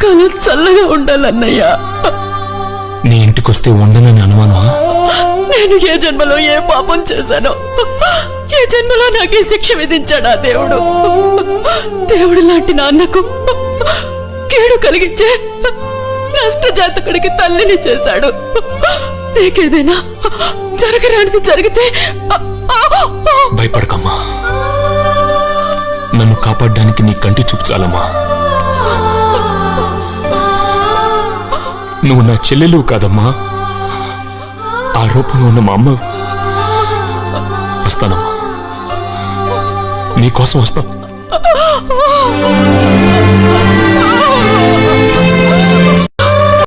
కలకాలం చల్లగా ఉండాలన్నయ్య. నీ ఇంటికొస్తే ఉండనని అనుమానమా? నేను ఏ జన్మలో ఏ పాపం చేశానో, ఏ జన్మలో నాకే శిక్ష విధించాడా దేవుడు? దేవుడు లాంటి నాన్నకు కీడు కలిగించే నష్టజాతకుడికి తల్లిని చేశాడు. నీకేదైనా జరగరానిది జరిగితే భయపడకమ్మా. నన్ను కాపాడడానికి నీ కంటి చూపు చాలమ్మా. నువ్వు నా చెల్లెలు కాదమ్మా, ఆ రూపంలో ఉన్న మా అమ్మ. వస్తానమ్మా, నీకోసం వస్తాను.